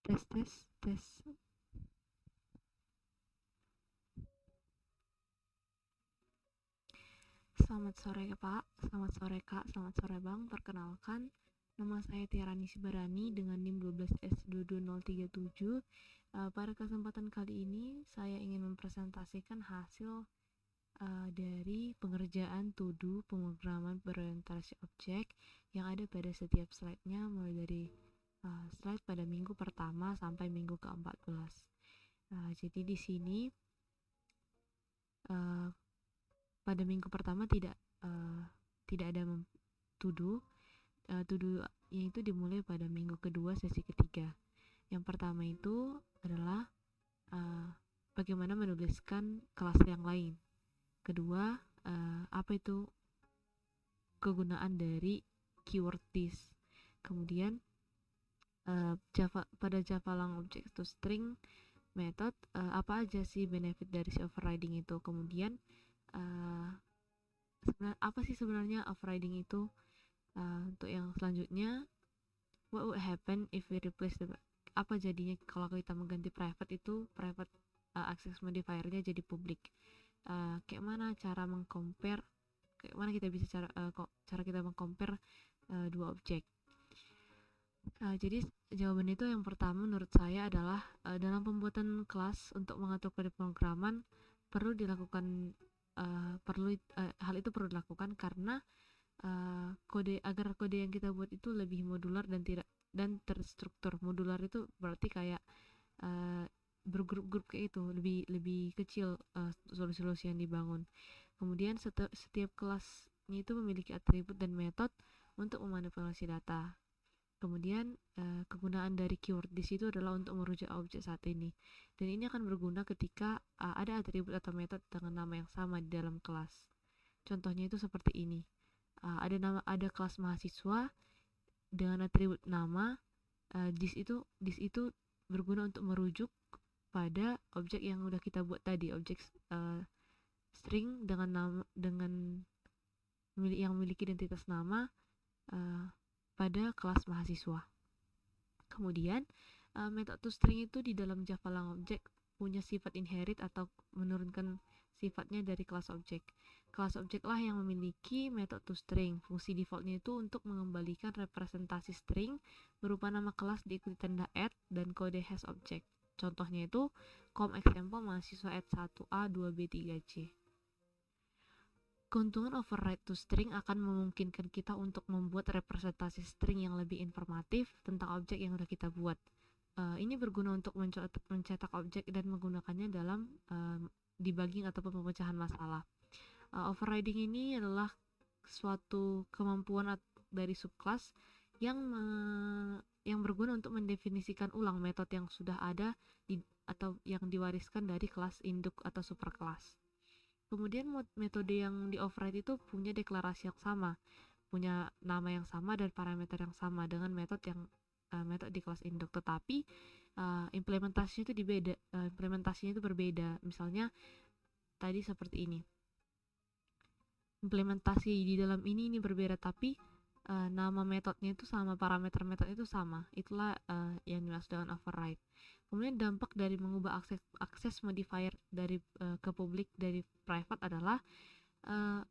Tes tes tes. Selamat sore Pak, selamat sore Kak, selamat sore Bang. Perkenalkan, nama saya Tiarani Sibarani dengan NIM 12S22037. Pada kesempatan kali ini saya ingin mempresentasikan hasil dari pengerjaan to-do pemrograman berorientasi objek yang ada pada setiap slide-nya, mulai dari slide pada minggu pertama sampai minggu ke-14. Jadi di sini uh, pada minggu pertama tidak ada to-do yang itu dimulai pada minggu kedua sesi ketiga. Yang pertama itu adalah bagaimana menuliskan kelas yang lain. Kedua, apa itu kegunaan dari keyword this. Kemudian pada Java Lang Object to String method, apa aja sih benefit dari si overriding itu. Kemudian apa sih sebenarnya overriding itu. Untuk yang selanjutnya, what would happen if we replace apa jadinya kalau kita mengganti private itu private access modifiernya jadi public. Kayak mana cara mengcompare, kayak mana kita bisa cara kita mengcompare dua objek. Jadi jawaban itu yang pertama menurut saya adalah dalam pembuatan kelas untuk mengatur kode pemrograman perlu dilakukan hal itu perlu dilakukan karena agar kode yang kita buat itu lebih modular dan terstruktur. Modular itu berarti kayak bergrup-grup kayak itu, lebih kecil solusi-solusi yang dibangun. Kemudian setiap kelasnya itu memiliki atribut dan metode untuk memanipulasi data. Kemudian kegunaan dari keyword di situ adalah untuk merujuk objek saat ini. Dan ini akan berguna ketika ada atribut atau metode dengan nama yang sama di dalam kelas. Contohnya itu seperti ini. Ada kelas mahasiswa dengan atribut nama. This itu berguna untuk merujuk pada objek yang udah kita buat tadi, objek string dengan nama yang memiliki identitas nama pada kelas mahasiswa. Kemudian method toString itu di dalam Java Lang Object punya sifat inherit atau menurunkan sifatnya dari kelas objek. Kelas objek lah yang memiliki method toString. Fungsi defaultnya itu untuk mengembalikan representasi string berupa nama kelas diikuti tanda add dan kode hash object. Contohnya itu example mahasiswa add 1A 2B 3C. Keuntungan override to string akan memungkinkan kita untuk membuat representasi string yang lebih informatif tentang objek yang sudah kita buat. Ini berguna untuk mencetak objek dan menggunakannya dalam debugging ataupun pemecahan masalah. Overriding ini adalah suatu kemampuan dari subclass yang berguna untuk mendefinisikan ulang metode yang sudah ada atau yang diwariskan dari kelas induk atau superclass. Kemudian metode yang di override itu punya deklarasi yang sama, punya nama yang sama dan parameter yang sama dengan metode di kelas induk, tetapi implementasinya itu berbeda. Misalnya tadi seperti ini, implementasi di dalam ini berbeda, tapi nama metodenya itu sama, parameter metode itu sama. Itulah yang dimaksud dengan override. Kemudian dampak dari mengubah akses modifier dari ke publik dari private adalah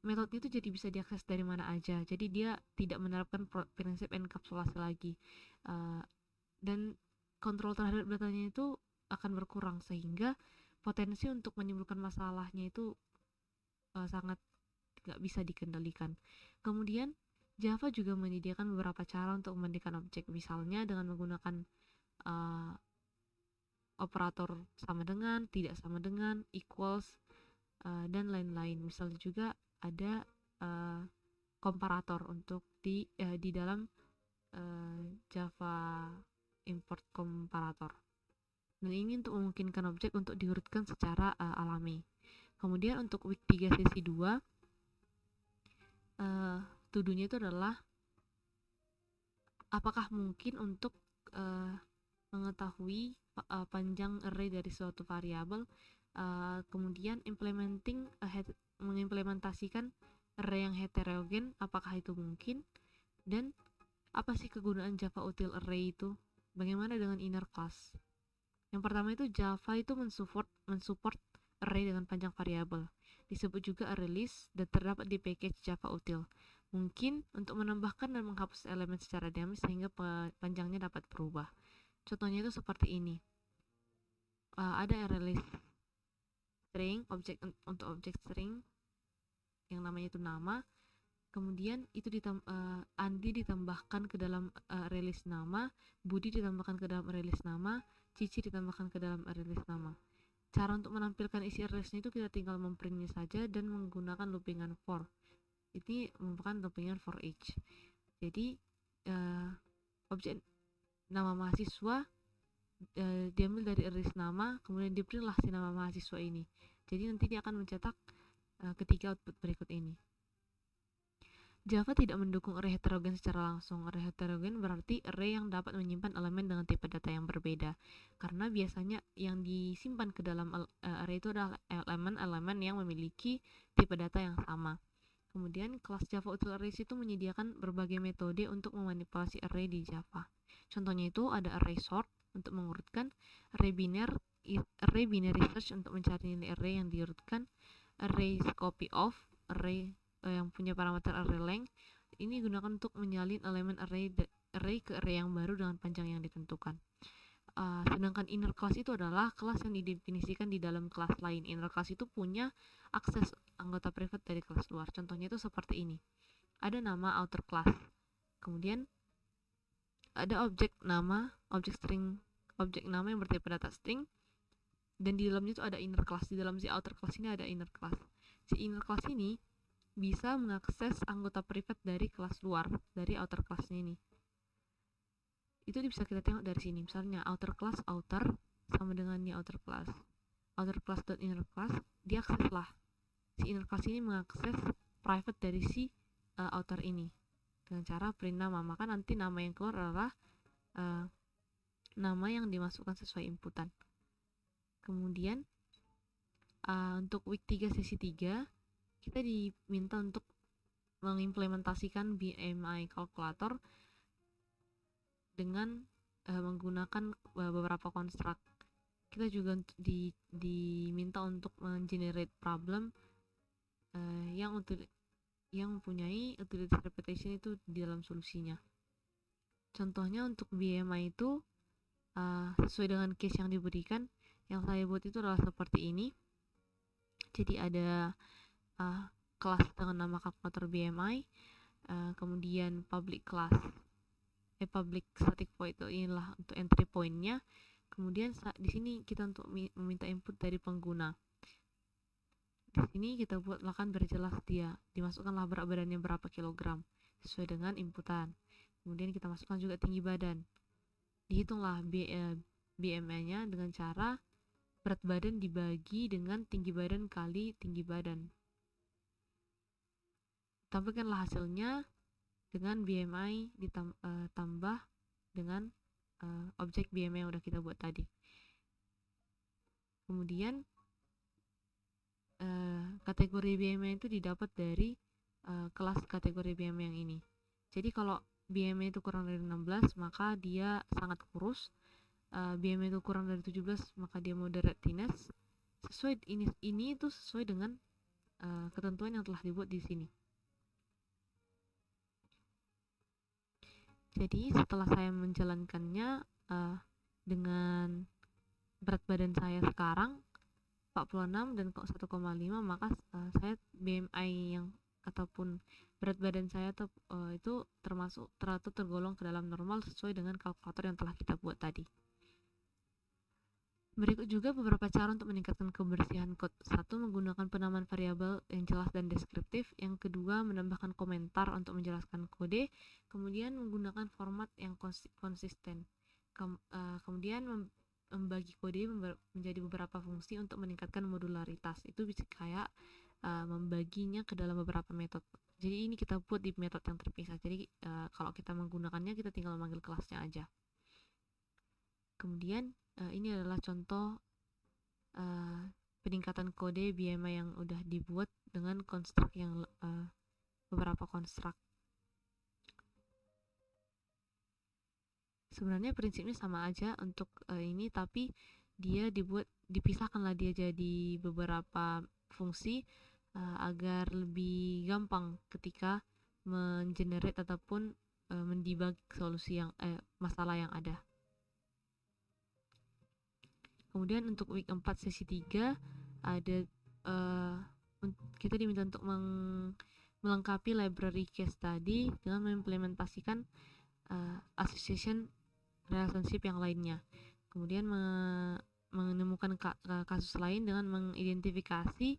metodenya itu jadi bisa diakses dari mana aja. Jadi dia tidak menerapkan prinsip enkapsulasi lagi. Dan kontrol terhadap datanya itu akan berkurang sehingga potensi untuk menimbulkan masalahnya itu sangat gak bisa dikendalikan. Kemudian Java juga menyediakan beberapa cara untuk memandikan objek, misalnya dengan menggunakan operator sama dengan, tidak sama dengan, equals, dan lain-lain. Misalnya juga ada komparator untuk di dalam Java import komparator. Dan ini untuk memungkinkan objek untuk diurutkan secara alami. Kemudian untuk week 3 sesi 2, to-do-nya itu adalah apakah mungkin untuk mengetahui panjang array dari suatu variabel, kemudian mengimplementasikan array yang heterogen, apakah itu mungkin, dan apa sih kegunaan Java util array itu. Bagaimana dengan inner class? Yang pertama itu Java itu mensupport array dengan panjang variabel. Disebut juga array list dan terdapat di package Java util. Mungkin untuk menambahkan dan menghapus elemen secara dinamis sehingga panjangnya dapat berubah. Contohnya itu seperti ini. Ada array list string, untuk objek string yang namanya itu nama. Kemudian itu Andi ditambahkan ke dalam array list nama, Budi ditambahkan ke dalam array list nama, Cici ditambahkan ke dalam array list nama. Cara untuk menampilkan isi array list itu kita tinggal memprintnya saja dan menggunakan loopingan for. Ini merupakan loopingan for each. Jadi objek nama mahasiswa diambil dari array list nama, kemudian di-print lah si nama mahasiswa ini. Jadi nanti dia akan mencetak ketiga output berikut ini. Java tidak mendukung array heterogen secara langsung. Array heterogen berarti array yang dapat menyimpan elemen dengan tipe data yang berbeda. Karena biasanya yang disimpan ke dalam array itu adalah elemen-elemen yang memiliki tipe data yang sama. Kemudian kelas Java Util Arrays itu menyediakan berbagai metode untuk memanipulasi array di Java. Contohnya itu ada array sort untuk mengurutkan, array binary search untuk mencari nilai array yang diurutkan, array copy of, array yang punya parameter array length. Ini digunakan untuk menyalin elemen array ke array yang baru dengan panjang yang ditentukan. Sedangkan inner class itu adalah kelas yang didefinisikan di dalam kelas lain. Inner class itu punya akses anggota private dari kelas luar. Contohnya itu seperti ini. Ada nama outer class. Kemudian ada objek nama yang bertipe data string, dan di dalamnya itu ada inner class. Di dalam si outer class ini ada inner class. Si inner class ini bisa mengakses anggota private dari kelas luar, dari outer class-nya ini. Itu bisa kita tengok dari sini. Misalnya outer class outer sama dengan ini outer class dot inner class, diakses lah. Si inner class ini mengakses private dari si outer ini dengan cara print nama. Maka nanti nama yang keluar adalah nama yang dimasukkan sesuai inputan. Kemudian untuk week 3 sesi 3 kita diminta untuk mengimplementasikan BMI calculator dengan menggunakan beberapa konstruk. Kita juga diminta untuk mengenerate problem yang mempunyai utility repetition itu di dalam solusinya. Contohnya untuk BMI itu sesuai dengan case yang diberikan, yang saya buat itu adalah seperti ini. Jadi ada kelas dengan nama kalkulator BMI, kemudian public static void itu inilah untuk entry point-nya. Kemudian di sini kita untuk meminta input dari pengguna. Di sini kita buatlah berjelas dia dimasukkanlah berat badannya berapa kilogram sesuai dengan inputan. Kemudian kita masukkan juga tinggi badan. Dihitunglah BMI-nya dengan cara berat badan dibagi dengan tinggi badan kali tinggi badan. Tampilkanlah hasilnya dengan BMI ditambah dengan objek BMI yang udah kita buat tadi. Kemudian kategori BMI itu didapat dari kelas kategori BMI yang ini. Jadi kalau BMI itu kurang dari 16 maka dia sangat kurus. BMI itu kurang dari 17 maka dia moderate thinness. Ini itu sesuai dengan ketentuan yang telah dibuat di sini. Jadi setelah saya menjalankannya dengan berat badan saya sekarang 46 dan 1,5, maka saya BMI yang ataupun berat badan saya itu tergolong ke dalam normal sesuai dengan kalkulator yang telah kita buat tadi. Berikut juga beberapa cara untuk meningkatkan kebersihan kode. 1. Menggunakan penamaan variabel yang jelas dan deskriptif. Yang kedua, menambahkan komentar untuk menjelaskan kode. Kemudian menggunakan format yang konsisten. Kemudian membagi kode menjadi beberapa fungsi untuk meningkatkan modularitas. Itu bisa kayak membaginya ke dalam beberapa metode. Jadi ini kita buat di metode yang terpisah. Jadi kalau kita menggunakannya kita tinggal memanggil kelasnya aja. Kemudian ini adalah contoh peningkatan kode BMI yang udah dibuat dengan konstruk yang beberapa konstruk. Sebenarnya prinsipnya sama aja untuk ini, tapi dia dipisahkanlah dia jadi beberapa fungsi agar lebih gampang ketika mengenerate ataupun mendebug solusi yang masalah yang ada. Kemudian untuk week 4 sesi 3 ada kita diminta untuk melengkapi library case study dengan mengimplementasikan association relationship yang lainnya. Kemudian menemukan kasus lain dengan mengidentifikasi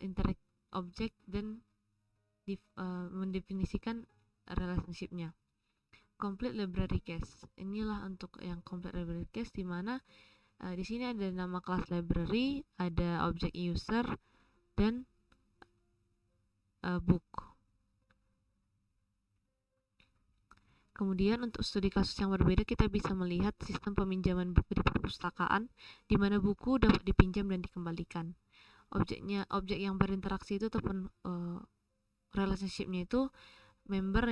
interact object dan mendefinisikan relationship-nya. Complete library case. Inilah untuk yang complete library case, di mana di sini ada nama kelas library, ada object user dan book. Kemudian untuk studi kasus yang berbeda, kita bisa melihat sistem peminjaman buku di perpustakaan, di mana buku dapat dipinjam dan dikembalikan. Objek yang berinteraksi itu ataupun relationship-nya itu member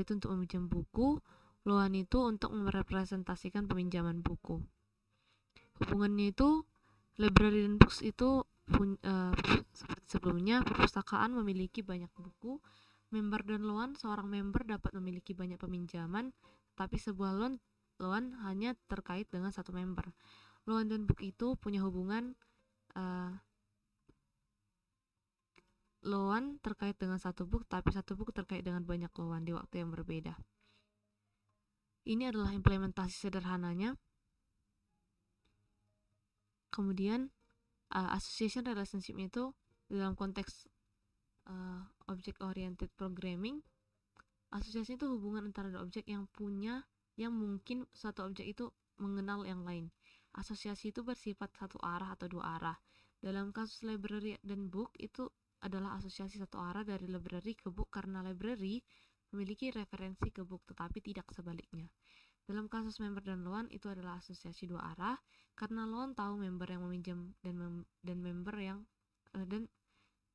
itu untuk meminjam buku, loan itu untuk merepresentasikan peminjaman buku. Hubungannya itu library dan books itu seperti sebelumnya, perpustakaan memiliki banyak buku. Member dan loan, seorang member dapat memiliki banyak peminjaman, tapi sebuah loan hanya terkait dengan satu member. Loan dan book itu punya hubungan loan terkait dengan satu book, tapi satu book terkait dengan banyak loan di waktu yang berbeda. Ini adalah implementasi sederhananya. Kemudian association relationship itu dalam konteks object oriented programming, asosiasi itu hubungan antara dua objek yang mungkin satu objek itu mengenal yang lain. Asosiasi itu bersifat satu arah atau dua arah. Dalam kasus library dan book, itu adalah asosiasi satu arah dari library ke book karena library memiliki referensi ke book, tetapi tidak sebaliknya. Dalam kasus member dan loan, itu adalah asosiasi dua arah karena loan tahu member yang meminjam dan member yang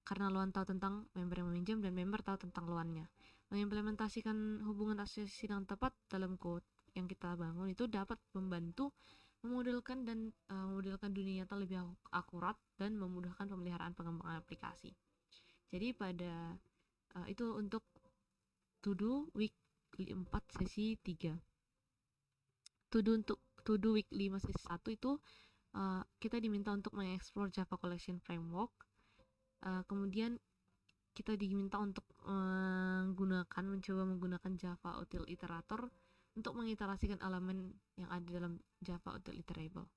karena loan tahu tentang member yang meminjam dan member tahu tentang loannya. Mengimplementasikan hubungan asosiasi yang tepat dalam code yang kita bangun itu dapat membantu memodelkan dunia nyata lebih akurat dan memudahkan pemeliharaan pengembangan aplikasi. Jadi pada itu untuk to do week 4 sesi 3. To do week 5 sesi 1 itu kita diminta untuk mengeksplor Java Collection Framework. Kemudian kita diminta untuk mencoba menggunakan Java Util Iterator untuk mengiterasikan elemen yang ada dalam Java Util Iterable.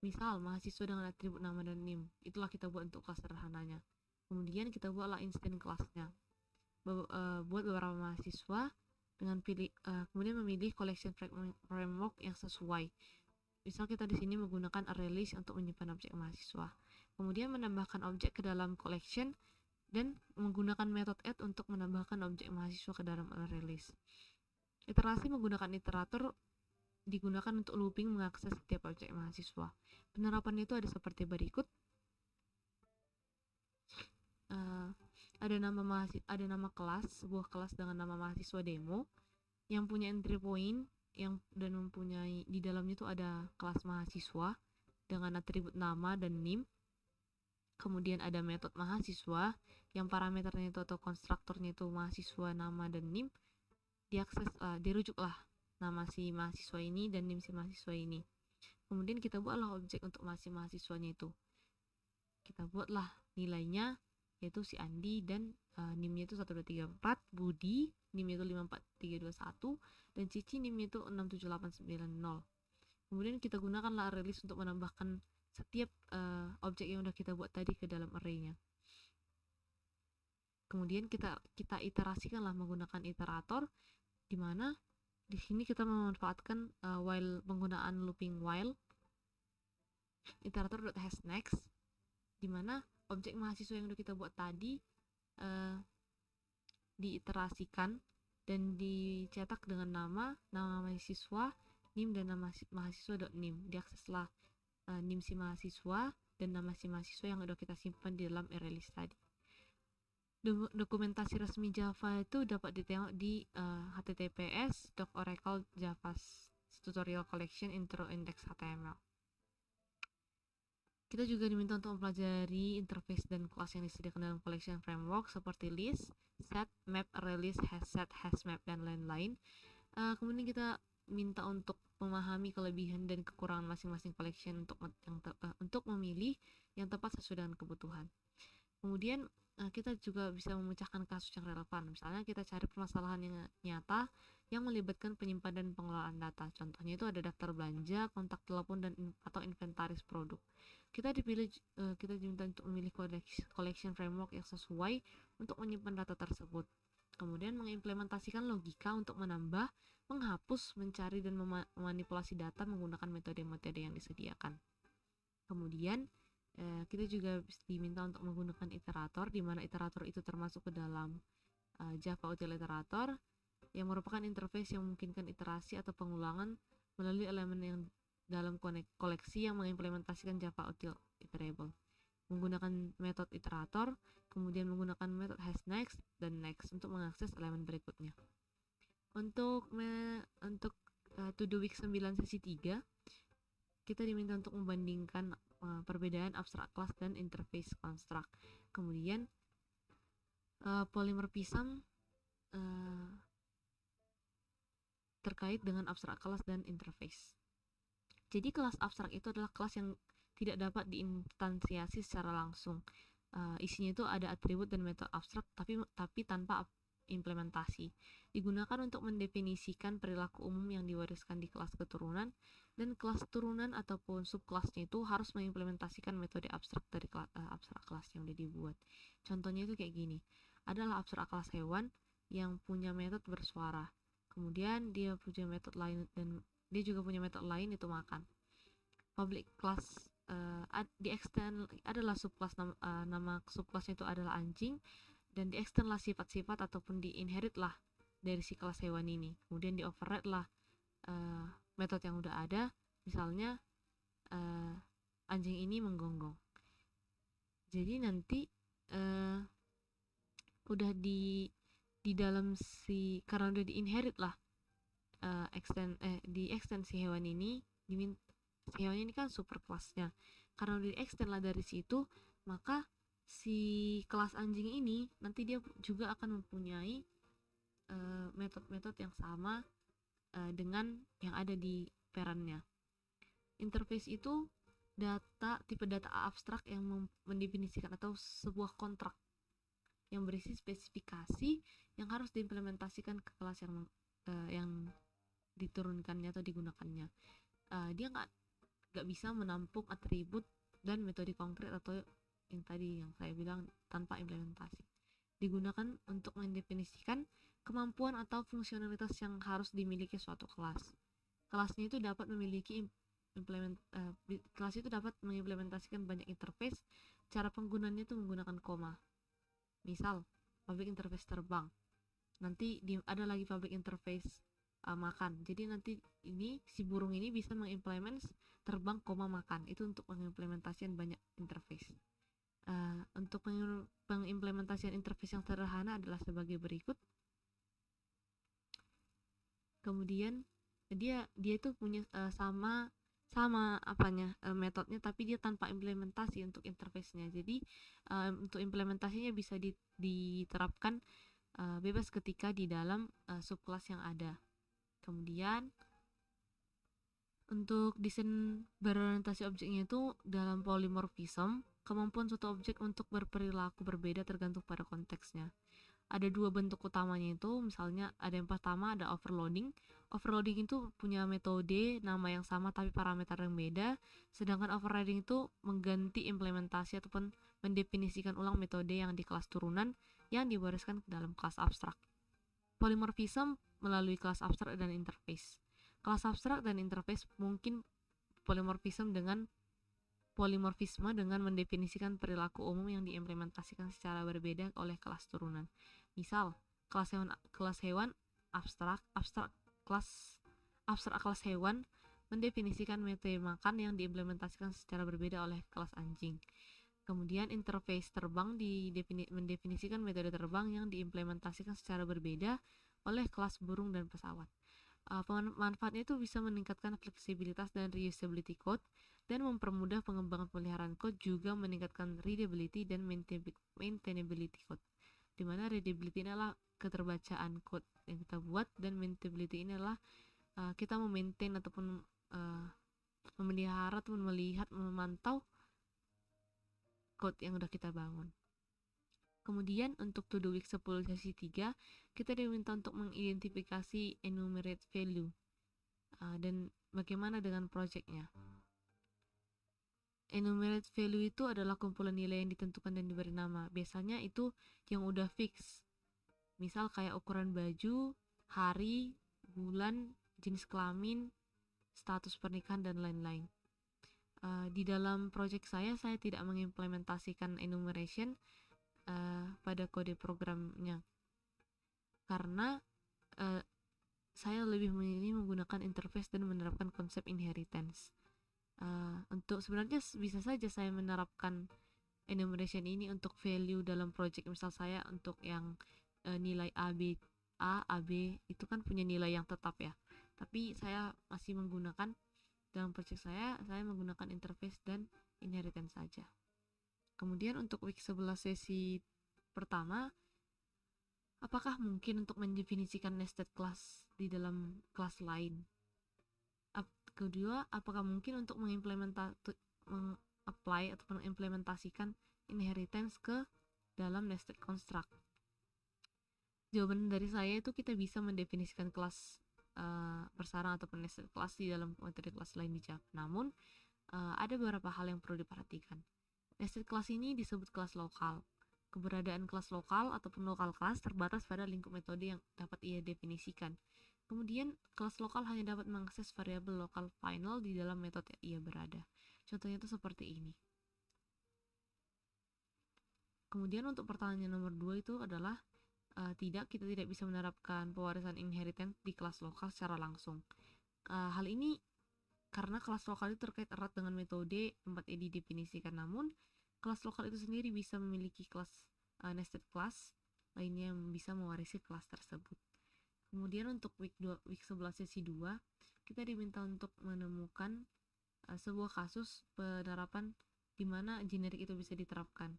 Misal, mahasiswa dengan atribut nama dan NIM, itulah kita buat untuk kelas sederhananya. Kemudian kita buatlah instance kelasnya. Buat beberapa mahasiswa dengan kemudian memilih collection framework yang sesuai. Misal kita di sini menggunakan ArrayList untuk menyimpan objek mahasiswa. Kemudian menambahkan objek ke dalam collection dan menggunakan metode add untuk menambahkan objek mahasiswa ke dalam ArrayList. Iterasi menggunakan iterator digunakan untuk looping mengakses setiap objek mahasiswa. Penerapannya itu ada seperti berikut. Ada nama kelas, sebuah kelas dengan nama mahasiswa demo yang punya entry point dan mempunyai di dalamnya itu ada kelas mahasiswa dengan atribut nama dan NIM. Kemudian ada metode mahasiswa yang parameternya itu atau konstruktornya itu mahasiswa, nama dan NIM. Dirujuklah nama si mahasiswa ini dan NIM si mahasiswa ini. Kemudian kita buatlah objek untuk si mahasiswanya itu. Kita buatlah nilainya yaitu si Andi dan NIM-nya itu 1234, Budi NIM-nya itu 54321 dan Cici NIM-nya itu 67890. Kemudian kita gunakanlah ArrayList untuk menambahkan setiap objek yang udah kita buat tadi ke dalam array-nya. Kemudian kita iterasikanlah menggunakan iterator, di mana di sini kita memanfaatkan while penggunaan looping while iterator.hasNext, di mana objek mahasiswa yang udah kita buat tadi diiterasikan dan dicetak dengan nama mahasiswa, NIM dan nama mahasiswa.NIM. Diakseslah NIM si mahasiswa dan nama si mahasiswa yang udah kita simpan di dalam ArrayList tadi. Dokumentasi resmi Java itu dapat ditengok di https://doc.oracle Java tutorial collection intro index HTML. Kita juga diminta untuk mempelajari interface dan kelas yang disediakan dalam collection framework seperti list, set, map, release, hasset, hashmap, dan lain-lain. Kemudian kita minta untuk memahami kelebihan dan kekurangan masing-masing collection untuk memilih yang tepat sesuai dengan kebutuhan. Kemudian kita juga bisa memecahkan kasus yang relevan. Misalnya kita cari permasalahan yang nyata yang melibatkan penyimpanan dan pengelolaan data. Contohnya itu ada daftar belanja, kontak telepon, dan atau inventaris produk. Kita diminta untuk memilih collection framework yang sesuai untuk menyimpan data tersebut. Kemudian mengimplementasikan logika untuk menambah, menghapus, mencari, dan memanipulasi data menggunakan metode-metode yang disediakan. Kemudian kita juga diminta untuk menggunakan iterator, di mana iterator itu termasuk ke dalam Java Util Iterator yang merupakan interface yang memungkinkan iterasi atau pengulangan melalui elemen yang dalam koleksi yang mengimplementasikan Java Util Iterable. Menggunakan metode iterator, kemudian menggunakan metode hasNext dan next untuk mengakses elemen berikutnya. Untuk to do week 9 sesi 3, kita diminta untuk membandingkan perbedaan abstrak class dan interface construct. Kemudian polymorphism terkait dengan abstrak class dan interface. Jadi kelas abstrak itu adalah kelas yang tidak dapat diinstansiasi secara langsung. Isinya itu ada atribut dan metode abstrak tapi tanpa implementasi. Digunakan untuk mendefinisikan perilaku umum yang diwariskan di kelas keturunan, dan kelas turunan ataupun subkelasnya itu harus mengimplementasikan metode abstrak dari abstrak kelas yang udah dibuat. Contohnya itu kayak gini. Adalah abstrak kelas hewan yang punya metode bersuara. Kemudian dia punya metode lain dan dia juga punya metode lain itu makan. Public class di extend adalah subkelas nama subkelasnya itu adalah anjing, dan di extend lah sifat-sifat ataupun di inherit lah dari si kelas hewan ini. Kemudian di override lah metode yang udah ada, misalnya anjing ini menggonggong. Jadi nanti udah di dalam karena udah di inherit lah di extend si hewan ini, si hewan ini kan super kelasnya. Karena udah di extend lah dari situ, maka si kelas anjing ini nanti dia juga akan mempunyai metode-metode yang sama dengan yang ada di parentnya. Interface itu tipe data abstrak yang mendefinisikan atau sebuah kontrak yang berisi spesifikasi yang harus diimplementasikan ke kelas yang diturunkannya atau digunakannya. Dia nggak bisa menampung atribut dan metode konkret atau yang tadi yang saya bilang tanpa implementasi. Digunakan untuk mendefinisikan kemampuan atau fungsionalitas yang harus dimiliki suatu kelas. Kelasnya itu dapat memiliki kelas itu dapat mengimplementasikan banyak interface. Cara penggunaannya itu menggunakan koma. Misal, public interface terbang. Nanti ada lagi public interface makan. Jadi nanti si burung ini bisa mengimplement terbang koma makan. Itu untuk mengimplementasikan banyak interface. Untuk pengimplementasian interface yang sederhana adalah sebagai berikut. Kemudian dia itu punya sama metodenya, tapi dia tanpa implementasi untuk interface-nya. Jadi untuk implementasinya bisa diterapkan bebas ketika di dalam subkelas yang ada. Kemudian untuk desain berorientasi objeknya itu dalam polymorphism, kemampuan suatu objek untuk berperilaku berbeda tergantung pada konteksnya. Ada dua bentuk utamanya itu, misalnya ada yang pertama ada overloading. Overloading itu punya metode nama yang sama tapi parameter yang beda, sedangkan overriding itu mengganti implementasi ataupun mendefinisikan ulang metode yang di kelas turunan yang diwariskan ke dalam kelas abstrak. Polymorphism melalui kelas abstrak dan interface. Kelas abstrak dan interface mungkin polymorphisme dengan mendefinisikan perilaku umum yang diimplementasikan secara berbeda oleh kelas turunan. Misal, kelas hewan abstrak kelas hewan mendefinisikan metode makan yang diimplementasikan secara berbeda oleh kelas anjing. Kemudian interface terbang mendefinisikan metode terbang yang diimplementasikan secara berbeda oleh kelas burung dan pesawat. Manfaatnya itu bisa meningkatkan fleksibilitas dan reusability code dan mempermudah pengembangan pemeliharaan code, juga meningkatkan readability dan maintainability code. Dimana readability ini adalah keterbacaan code yang kita buat, dan maintainability ini adalah kita memaintain ataupun memelihara ataupun melihat, memantau code yang udah kita bangun. Kemudian untuk to do week 10 sesi 3, kita diminta untuk mengidentifikasi enumerate value dan bagaimana dengan projectnya. Enumerate value itu adalah kumpulan nilai yang ditentukan dan diberi nama. Biasanya itu yang udah fix. Misal kayak ukuran baju, hari, bulan, jenis kelamin, status pernikahan, dan lain-lain. Di dalam project saya tidak mengimplementasikan enumeration pada kode programnya, karena saya lebih memilih menggunakan interface dan menerapkan konsep inheritance. Untuk sebenarnya bisa saja saya menerapkan enumeration ini untuk value dalam project. Misal saya untuk yang nilai A, B itu kan punya nilai yang tetap ya, tapi saya masih menggunakan dalam project saya menggunakan interface dan inheritance saja. Kemudian untuk week 11 sesi pertama, apakah mungkin untuk mendefinisikan nested class di dalam kelas lain? Kedua, apakah mungkin untuk apply atau mengimplementasikan inheritance ke dalam nested construct? Jawaban dari saya itu kita bisa mendefinisikan kelas bersarang ataupun nested class di dalam metode kelas lain di Java. Namun ada beberapa hal yang perlu diperhatikan. Nested class ini disebut kelas lokal. Keberadaan kelas lokal ataupun local class terbatas pada lingkup metode yang dapat ia definisikan. Kemudian, kelas lokal hanya dapat mengakses variabel lokal final di dalam metode yang ia berada. Contohnya itu seperti ini. Kemudian untuk pertanyaan nomor 2 itu adalah kita tidak bisa menerapkan pewarisan inheritance di kelas lokal secara langsung. Hal ini karena kelas lokal itu terkait erat dengan metode tempat ini didefinisikan. Namun, kelas lokal itu sendiri bisa memiliki kelas nested class lainnya yang bisa mewarisi kelas tersebut. Kemudian untuk week 11 sesi 2, kita diminta untuk menemukan sebuah kasus penerapan di mana generik itu bisa diterapkan.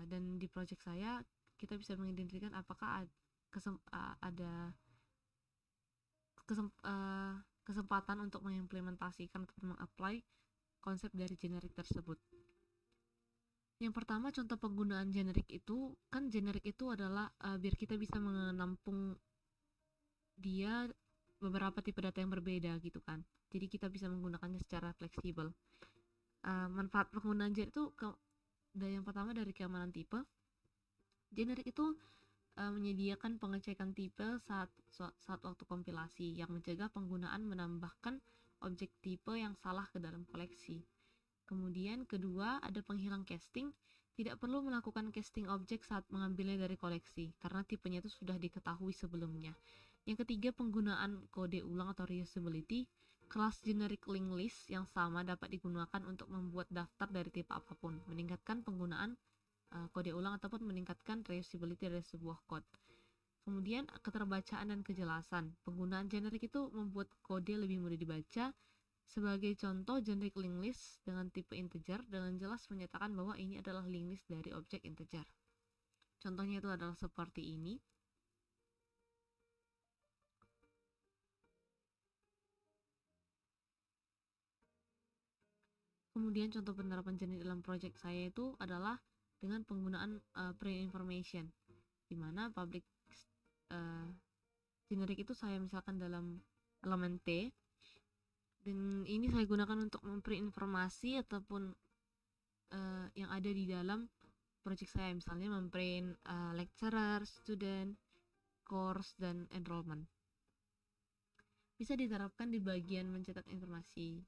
Dan di project saya, kita bisa mengidentikan apakah ada kesempatan untuk mengimplementasikan atau mengapply konsep dari generik tersebut. Yang pertama, contoh penggunaan generik itu, kan generik itu adalah biar kita bisa menampung dia beberapa tipe data yang berbeda gitu kan, jadi kita bisa menggunakannya secara fleksibel. Manfaat penggunaan generik itu yang pertama dari keamanan tipe. Generik itu menyediakan pengecekan tipe saat waktu kompilasi, yang mencegah penggunaan menambahkan objek tipe yang salah ke dalam koleksi. Kemudian kedua, ada penghilang casting. Tidak perlu melakukan casting objek saat mengambilnya dari koleksi, karena tipenya itu sudah diketahui sebelumnya. Yang ketiga, penggunaan kode ulang atau reusability. Kelas generic linked list yang sama dapat digunakan untuk membuat daftar dari tipe apapun, meningkatkan penggunaan kode ulang ataupun meningkatkan reusability dari sebuah code. Kemudian keterbacaan dan kejelasan. Penggunaan generic itu membuat kode lebih mudah dibaca. Sebagai contoh, generic linked list dengan tipe integer dengan jelas menyatakan bahwa ini adalah linked list dari objek integer. Contohnya itu adalah seperti ini. Kemudian contoh penerapan generic dalam project saya itu adalah dengan penggunaan print information, di mana public generic itu saya misalkan dalam elemen T, dan ini saya gunakan untuk memprint informasi ataupun yang ada di dalam project saya, misalnya memprint lecturer, student, course, dan enrollment. Bisa diterapkan di bagian mencetak informasi.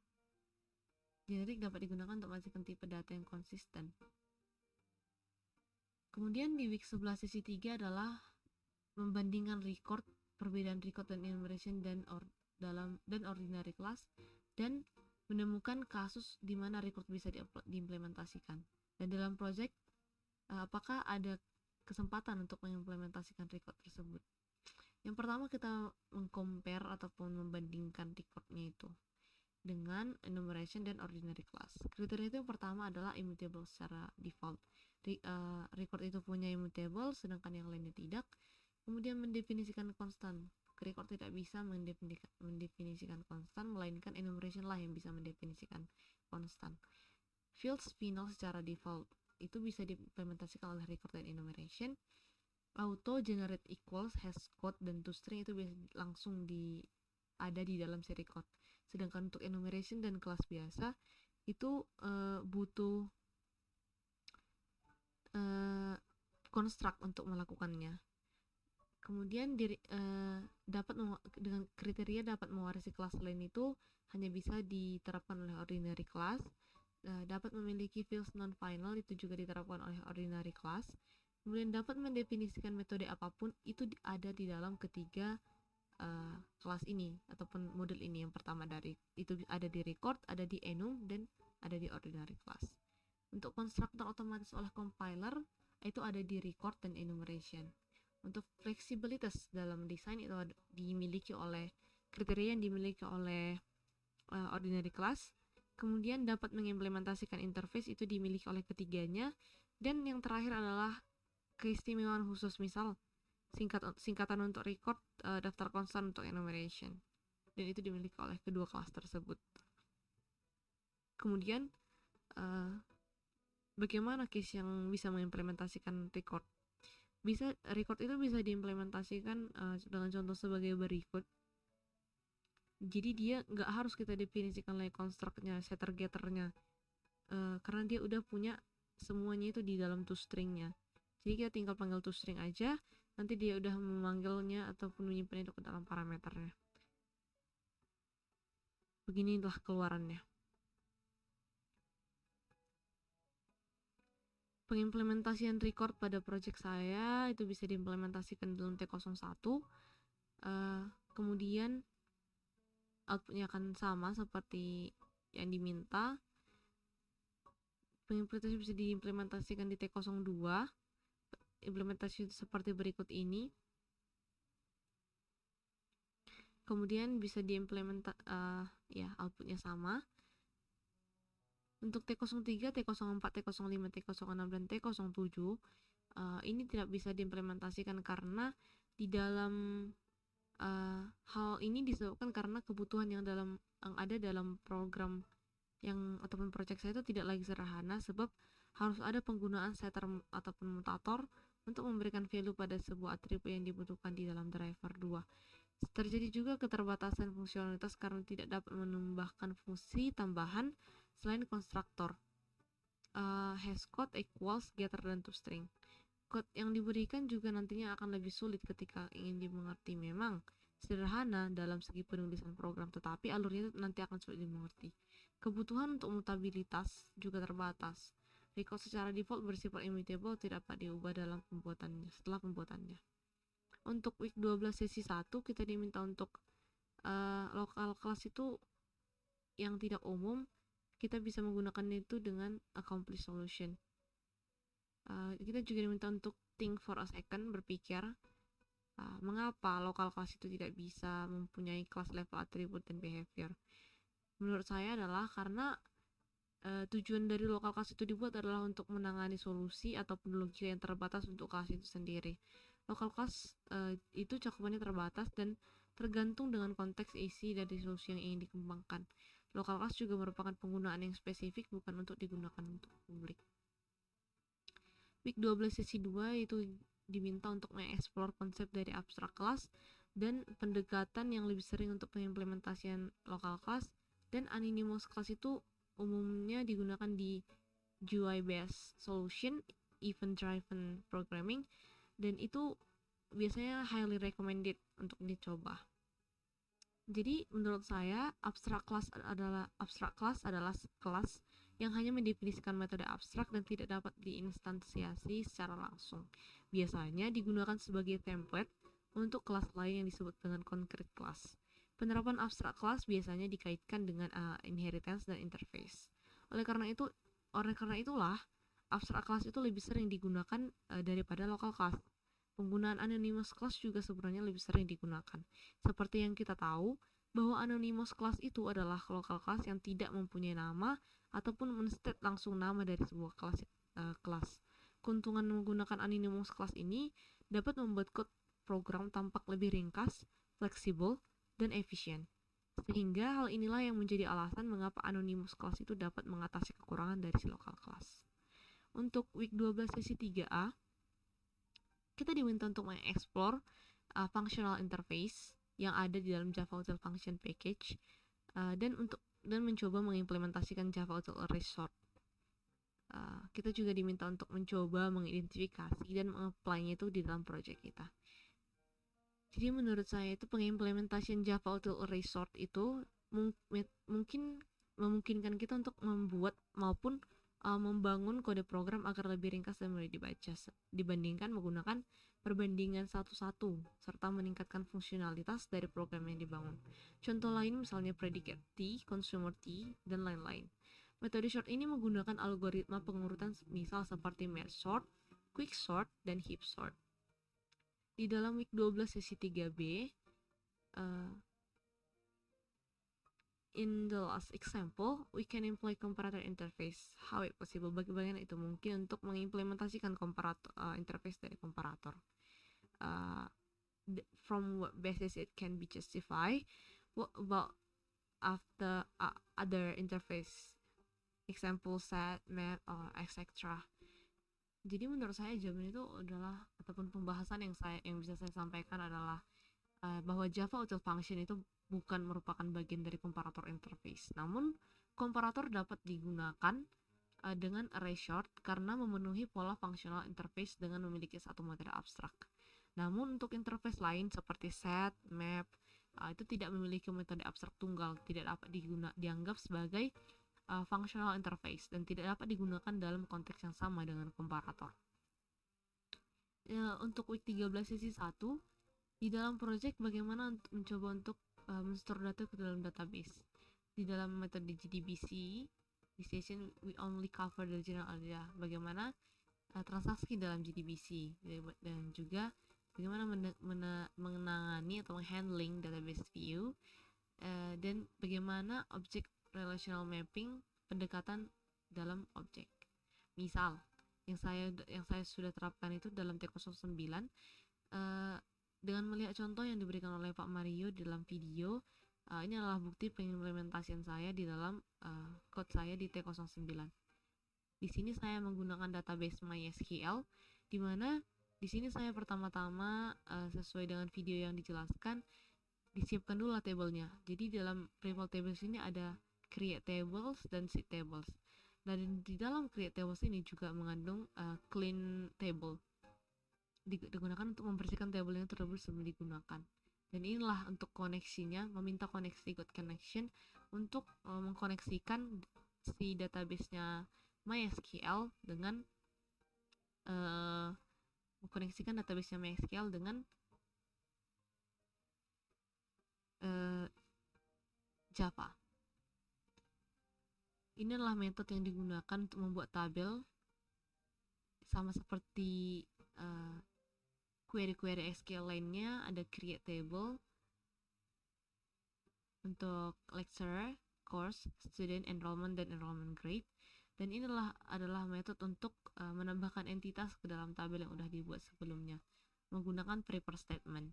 Generik dapat digunakan untuk menghasilkan tipe data yang konsisten. Kemudian di week 11 sesi 3 adalah membandingkan record, perbedaan record dan enumeration dan ordinary class, dan menemukan kasus di mana record bisa diimplementasikan. Dan dalam project, apakah ada kesempatan untuk mengimplementasikan record tersebut? Yang pertama, kita mengcompare ataupun membandingkan recordnya itu dengan enumeration dan ordinary class. Kriteria itu yang pertama adalah immutable secara default. Record itu punya immutable, sedangkan yang lainnya tidak. Kemudian mendefinisikan konstan. Record tidak bisa mendefinisikan konstan, melainkan enumeration lah yang bisa mendefinisikan konstan. Fields final secara default itu bisa diimplementasikan oleh record dan enumeration. Auto generate equals, hashcode, dan toString itu bisa langsung ada di dalam si record. Sedangkan untuk enumeration dan kelas biasa itu butuh construct untuk melakukannya. Kemudian dengan kriteria dapat mewarisi kelas lain itu hanya bisa diterapkan oleh ordinary class. Dapat memiliki fields non-final itu juga diterapkan oleh ordinary class. Kemudian dapat mendefinisikan metode apapun itu ada di dalam ketiga kelas ini ataupun model ini. Yang pertama itu ada di record, ada di enum, dan ada di ordinary class. Untuk konstruktor otomatis oleh compiler itu ada di record dan enumeration. Untuk fleksibilitas dalam desain itu dimiliki oleh kriteria yang dimiliki oleh ordinary class. Kemudian dapat mengimplementasikan interface itu dimiliki oleh ketiganya. Dan yang terakhir adalah keistimewaan khusus, misal singkatan untuk record, daftar konstan untuk enumeration, dan itu dimiliki oleh kedua kelas tersebut. Kemudian bagaimana case yang bisa mengimplementasikan record? Record itu bisa diimplementasikan dengan contoh sebagai berikut. Jadi dia nggak harus kita definisikan lagi construct-nya, setter getternya, karena dia udah punya semuanya itu di dalam toString-nya. Jadi kita tinggal panggil toString aja, nanti dia udah memanggilnya ataupun menyimpan itu ke dalam parameternya. Beginilah keluarannya. Pengimplementasian record pada project saya itu bisa diimplementasikan dalam T01. Kemudian outputnya akan sama seperti yang diminta. Pengimplementasi bisa diimplementasikan di T02. Implementasi seperti berikut ini. Kemudian bisa outputnya sama. Untuk T03, T04, T05, T06, dan T07 ini tidak bisa diimplementasikan karena di dalam hal ini disebabkan karena kebutuhan yang ada dalam program ataupun project saya itu tidak lagi sederhana, sebab harus ada penggunaan setter ataupun mutator untuk memberikan value pada sebuah atribut yang dibutuhkan di dalam driver 2. Terjadi juga keterbatasan fungsionalitas karena tidak dapat menambahkan fungsi tambahan selain konstruktor. Hashcode equals getter dan toString. Code yang diberikan juga nantinya akan lebih sulit ketika ingin dimengerti. Memang sederhana dalam segi penulisan program, tetapi alurnya nanti akan sulit dimengerti. Kebutuhan untuk mutabilitas juga terbatas. Record secara default bersifat immutable, tidak dapat diubah setelah pembuatannya. Untuk week 12 sesi 1 kita diminta untuk local class itu yang tidak umum, kita bisa menggunakan itu dengan accomplish solution. Kita juga diminta untuk think for a second, berpikir mengapa local class itu tidak bisa mempunyai class level attribute dan behavior. Menurut saya adalah karena tujuan dari local class itu dibuat adalah untuk menangani solusi ataupun logika yang terbatas untuk kelas itu sendiri. Local class itu cakupannya terbatas dan tergantung dengan konteks isi dari solusi yang ingin dikembangkan. Local class juga merupakan penggunaan yang spesifik, bukan untuk digunakan untuk publik. Week 12 sesi 2 itu diminta untuk mengeksplor konsep dari abstract class dan pendekatan yang lebih sering untuk pengimplementasian local class. Dan anonymous class itu umumnya digunakan di GUI based solution, event driven programming, dan itu biasanya highly recommended untuk dicoba. Jadi menurut saya abstract class adalah kelas yang hanya mendefinisikan metode abstrak dan tidak dapat diinstansiasi secara langsung. Biasanya digunakan sebagai template untuk kelas lain yang disebut dengan concrete class. Penerapan abstract class biasanya dikaitkan dengan inheritance dan interface. Oleh karena itulah abstract class itu lebih sering digunakan daripada local class. Penggunaan anonymous class juga sebenarnya lebih sering digunakan. Seperti yang kita tahu, bahwa anonymous class itu adalah local class yang tidak mempunyai nama ataupun men-state langsung nama dari sebuah kelas. Keuntungan menggunakan anonymous class ini dapat membuat code program tampak lebih ringkas, fleksibel, dan efisien. Sehingga hal inilah yang menjadi alasan mengapa anonymous class itu dapat mengatasi kekurangan dari si local class. Untuk week 12 sesi 3A, kita diminta untuk mengeksplor functional interface yang ada di dalam Java Util Function Package dan mencoba mengimplementasikan Java Util Array Sort. Kita juga diminta untuk mencoba mengidentifikasi dan mengapply-nya itu di dalam project kita. Jadi menurut saya itu pengimplementasian Java Util Array Sort itu mungkin memungkinkan kita untuk membuat maupun membangun kode program agar lebih ringkas dan mudah dibaca dibandingkan menggunakan perbandingan satu-satu serta meningkatkan fungsionalitas dari program yang dibangun. Contoh lain misalnya predicate T, consumer T, dan lain-lain. Metode sort ini menggunakan algoritma pengurutan misal seperti merge sort, quick sort, dan heap sort. Di dalam week 12 sesi 3B, in the last example, we can employ comparator interface. How it possible? Bagaimana itu mungkin untuk mengimplementasikan interface dari komparator? From what basis it can be justified? What about after other interface? Example set, map, or etc. Jadi menurut saya jawaban itu adalah ataupun pembahasan yang bisa saya sampaikan adalah bahwa Java Util Function itu bukan merupakan bagian dari komparator interface. Namun komparator dapat digunakan dengan array sort karena memenuhi pola functional interface dengan memiliki satu metode abstrak. Namun untuk interface lain seperti set, map itu tidak memiliki metode abstrak tunggal, tidak dapat dianggap sebagai functional interface dan tidak dapat digunakan dalam konteks yang sama dengan komparator. Untuk week 13 sesi 1, di dalam project bagaimana mencoba untuk men-store data ke dalam database. Di dalam metode JDBC, di session we only cover the general idea bagaimana transaksi dalam JDBC dan juga bagaimana menangani atau handling database view dan bagaimana object relational mapping pendekatan dalam objek. Misal yang saya sudah terapkan itu dalam T09 dengan melihat contoh yang diberikan oleh Pak Mario di dalam video, ini adalah bukti pengimplementasian saya di dalam code saya di T09. Di sini saya menggunakan database MySQL, di mana di sini saya pertama-tama sesuai dengan video yang dijelaskan, disiapkan dulu lah tabelnya. Jadi dalam private tables ini ada create tables dan set tables. Dan di dalam create tables ini juga mengandung clean table. Digunakan untuk membersihkan tabel yang tersebut sebelum digunakan. Dan inilah untuk koneksinya, meminta koneksi good connection untuk mengkoneksikan si database-nya MySQL dengan Java. Ini adalah metode yang digunakan untuk membuat tabel sama seperti query-query SQL lainnya. Ada create table untuk lecturer, course, student, enrollment, dan enrollment grade. Dan ini adalah metode untuk menambahkan entitas ke dalam tabel yang sudah dibuat sebelumnya menggunakan prepare statement.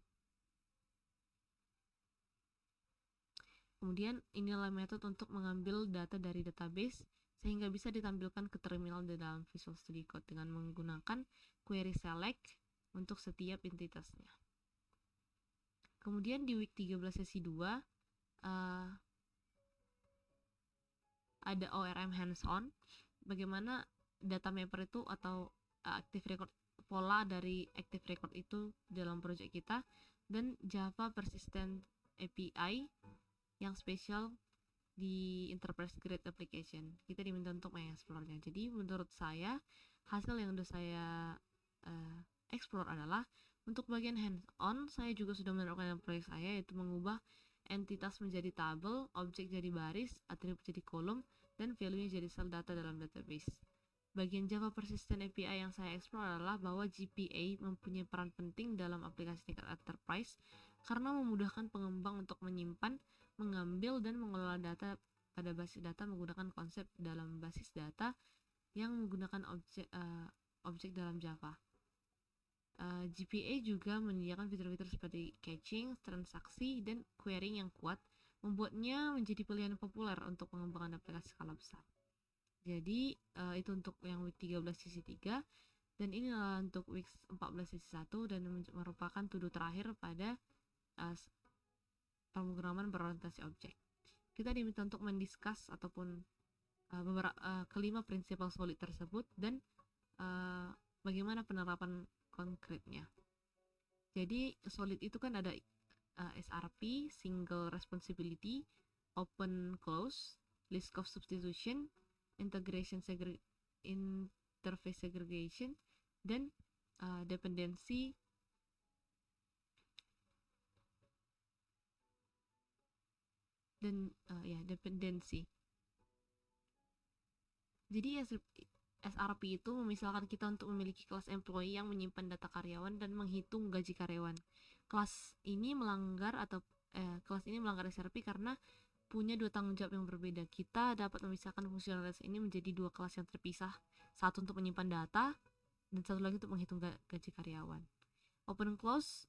Kemudian inilah metode untuk mengambil data dari database sehingga bisa ditampilkan ke terminal di dalam Visual Studio Code dengan menggunakan query select untuk setiap entitasnya. Kemudian di week 13 sesi 2 ada ORM hands-on, bagaimana data mapper itu atau active record, pola dari active record itu dalam project kita, dan Java Persistent API yang spesial di Enterprise Grade Application. Kita diminta untuk mengeksplornya. Jadi menurut saya hasil yang sudah saya explore adalah untuk bagian hands-on, saya juga sudah menerapkan dalam proyek saya, yaitu mengubah entitas menjadi tabel, objek jadi baris, atribut jadi kolom, dan value-nya jadi sel data dalam database. Bagian Java Persistent API yang saya explore adalah bahwa GPA mempunyai peran penting dalam aplikasi tingkat enterprise karena memudahkan pengembang untuk menyimpan, mengambil, dan mengelola data pada basis data menggunakan konsep dalam basis data yang menggunakan objek dalam Java. GPA juga menyediakan fitur-fitur seperti caching, transaksi, dan querying yang kuat, membuatnya menjadi pilihan populer untuk pengembangan aplikasi skala besar. Jadi itu untuk yang week 13 sisi 3, dan ini adalah untuk week 14 sisi 1 dan merupakan to-do terakhir pada pemrograman berorientasi objek. Kita diminta untuk mendiskus ataupun kelima prinsipal solid tersebut dan bagaimana penerapan konkretnya. Jadi solid itu kan ada SRP, single responsibility, open close, list of substitution, interface segregation, dan dependency dependency. Jadi SRP itu memisahkan kita untuk memiliki kelas employee yang menyimpan data karyawan dan menghitung gaji karyawan. Kelas ini melanggar SRP karena punya dua tanggung jawab yang berbeda. Kita dapat memisahkan fungsionalitas ini menjadi dua kelas yang terpisah, satu untuk menyimpan data dan satu lagi untuk menghitung gaji karyawan. Open close,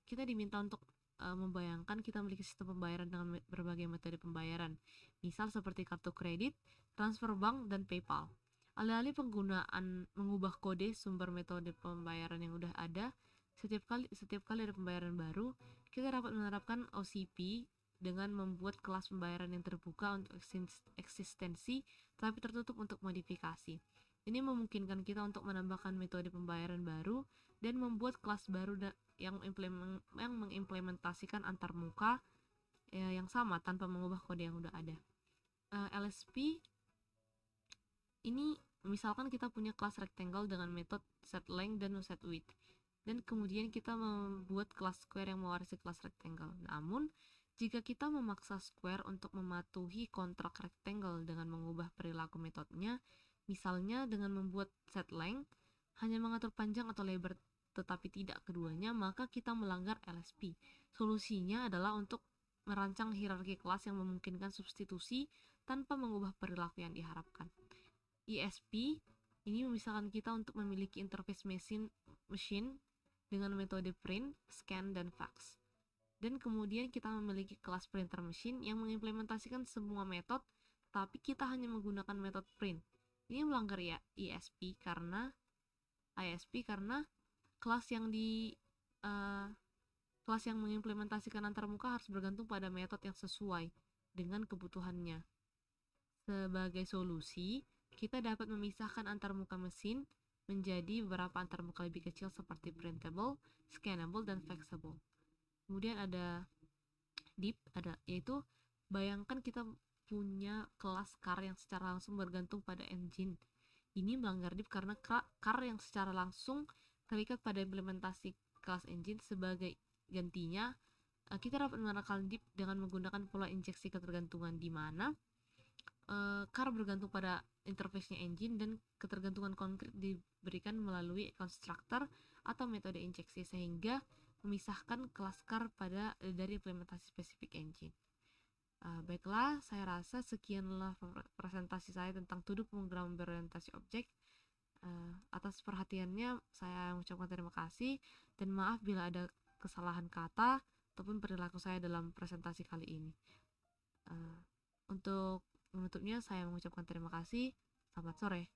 kita diminta untuk membayangkan kita memiliki sistem pembayaran dengan berbagai metode pembayaran, misal seperti kartu kredit, transfer bank, dan PayPal. Alih-alih penggunaan mengubah kode sumber metode pembayaran yang udah ada, setiap kali ada pembayaran baru, kita dapat menerapkan OCP dengan membuat kelas pembayaran yang terbuka untuk eksistensi tapi tertutup untuk modifikasi. Ini memungkinkan kita untuk menambahkan metode pembayaran baru dan membuat kelas baru yang mengimplementasikan antarmuka yang sama tanpa mengubah kode yang udah ada. LSP ini misalkan kita punya kelas rectangle dengan metode setLength dan setWidth, dan kemudian kita membuat kelas square yang mewarisi kelas rectangle. Namun jika kita memaksa square untuk mematuhi kontrak rectangle dengan mengubah perilaku metodenya, misalnya dengan membuat setLength hanya mengatur panjang atau lebar tetapi tidak keduanya, maka kita melanggar LSP. Solusinya adalah untuk merancang hierarki kelas yang memungkinkan substitusi tanpa mengubah perilaku yang diharapkan. ESP ini memisahkan kita untuk memiliki interface machine dengan metode print, scan, dan fax. Dan kemudian kita memiliki kelas printer machine yang mengimplementasikan semua metode, tapi kita hanya menggunakan metode print. Ini melanggar ISP karena kelas yang mengimplementasikan antarmuka harus bergantung pada metode yang sesuai dengan kebutuhannya. Sebagai solusi, kita dapat memisahkan antarmuka mesin menjadi beberapa antarmuka lebih kecil seperti printable, scannable, dan faxable. Kemudian ada deep, yaitu bayangkan kita punya kelas car yang secara langsung bergantung pada engine. Ini melanggar deep karena car yang secara langsung terikat pada implementasi kelas engine. Sebagai gantinya, kita dapat menerapkan deep dengan menggunakan pola injeksi ketergantungan, di mana car bergantung pada interface-nya engine dan ketergantungan konkret diberikan melalui constructor atau metode injeksi, sehingga memisahkan kelas car dari implementasi spesifik engine. Baiklah, saya rasa sekianlah presentasi saya tentang to-do pemrograman berorientasi objek. Atas perhatiannya saya mengucapkan terima kasih dan maaf bila ada kesalahan kata ataupun perilaku saya dalam presentasi kali ini. Untuk menutupnya saya mengucapkan terima kasih. Selamat sore.